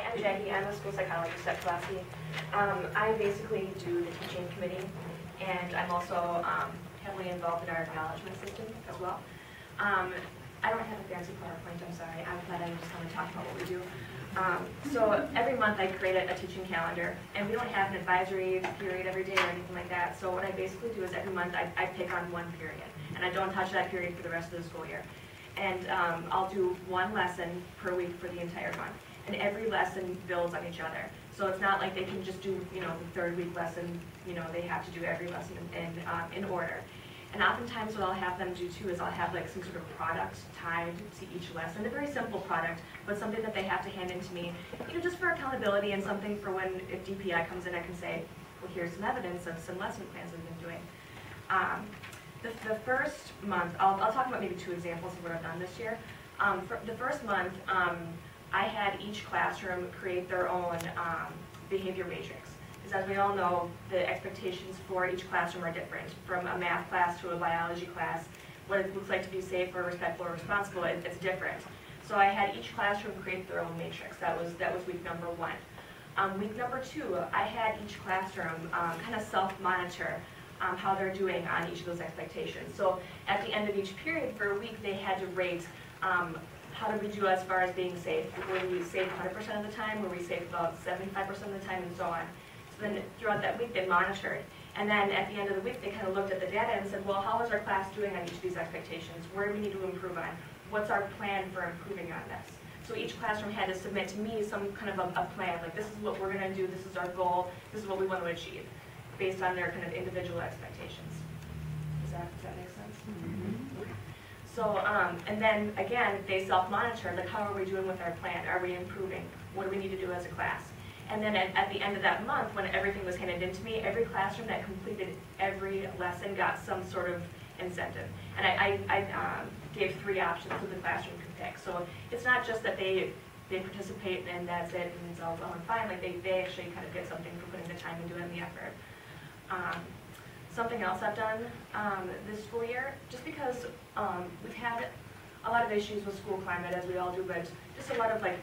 I'm Jackie. I'm a school psychologist at Pulaski. I basically do the teaching committee, and I'm also heavily involved in our acknowledgement system as well. I don't have a fancy PowerPoint, I'm sorry. I'm glad I just want to talk about what we do. So every month I create a teaching calendar, and we don't have an advisory period every day or anything like that. So what I basically do is every month I pick on one period, and I don't touch that period for the rest of the school year. And I'll do one lesson per week for the entire month. And every lesson builds on each other. So it's not like they can just do, the third week lesson, they have to do every lesson in order. And oftentimes what I'll have them do too is I'll have like some sort of product tied to each lesson, a very simple product, but something that they have to hand in to me, just for accountability and something for when, if DPI comes in, I can say, well, here's some evidence of some lesson plans we've been doing. The first month, I'll talk about maybe two examples of what I've done this year. For the first month, I had each classroom create their own behavior matrix. Because as we all know, the expectations for each classroom are different. From a math class to a biology class, what it looks like to be safe or respectful or responsible, it's different. So I had each classroom create their own matrix. That was week number 1. Week number 2, I had each classroom kind of self-monitor how they're doing on each of those expectations. So at the end of each period for a week, they had to rate how did we do as far as being safe? Were we safe 100% of the time? Were we safe about 75% of the time? And so on. So then throughout that week, they monitored. And then at the end of the week, they kind of looked at the data and said, well, how is our class doing on each of these expectations? Where do we need to improve on? What's our plan for improving on this? So each classroom had to submit to me some kind of a plan, like this is what we're going to do, this is our goal, this is what we want to achieve, based on their kind of individual expectations. Does that make sense? Mm-hmm. So, and then again, they self-monitor, like how are we doing with our plan? Are we improving? What do we need to do as a class? And then at the end of that month, when everything was handed in to me, every classroom that completed every lesson got some sort of incentive. And I gave 3 options that the classroom could pick. So it's not just that they participate and that's it and it's all well and fine. Like they actually kind of get something for putting the time into it and the effort. Something else I've done this school year, just because we've had a lot of issues with school climate, as we all do, but just a lot of like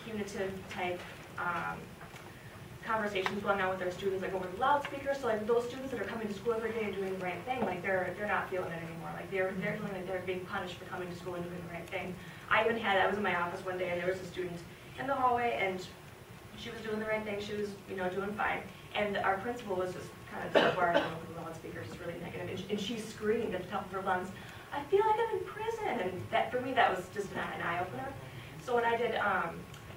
punitive type conversations going on with our students, like over the loudspeaker. So like those students that are coming to school every day and doing the right thing, like they're not feeling it anymore. Like they're feeling like they're being punished for coming to school and doing the right thing. I was in my office one day and there was a student in the hallway and she was doing the right thing. She was doing fine, and our principal was just kind of barking over the loudspeaker, just really negative, and she screamed at the top of her lungs, "I feel like I'm in prison!" And that, for me, that was just an eye-opener. So what I did,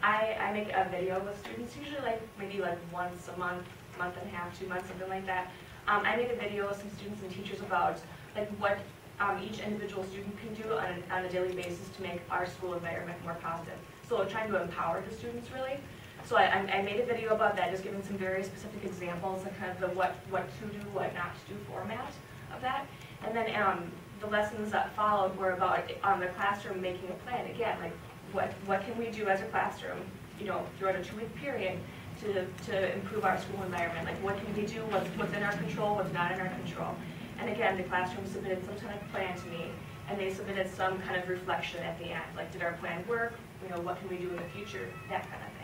I make a video with students, usually maybe once a month, month and a half, 2 months, something like that. I made a video with some students and teachers about what each individual student can do on a daily basis to make our school environment more positive. So trying to empower the students, really. So I made a video about that, just giving some very specific examples and kind of the what to do, what not to do format of that. And then the lessons that followed were about the classroom making a plan. Again, like what can we do as a classroom, throughout a 2-week period to improve our school environment? Like what can we do? What's in our control? What's not in our control? And again, the classroom submitted some kind of plan to me, and they submitted some kind of reflection at the end. Like, did our plan work? What can we do in the future? That kind of thing.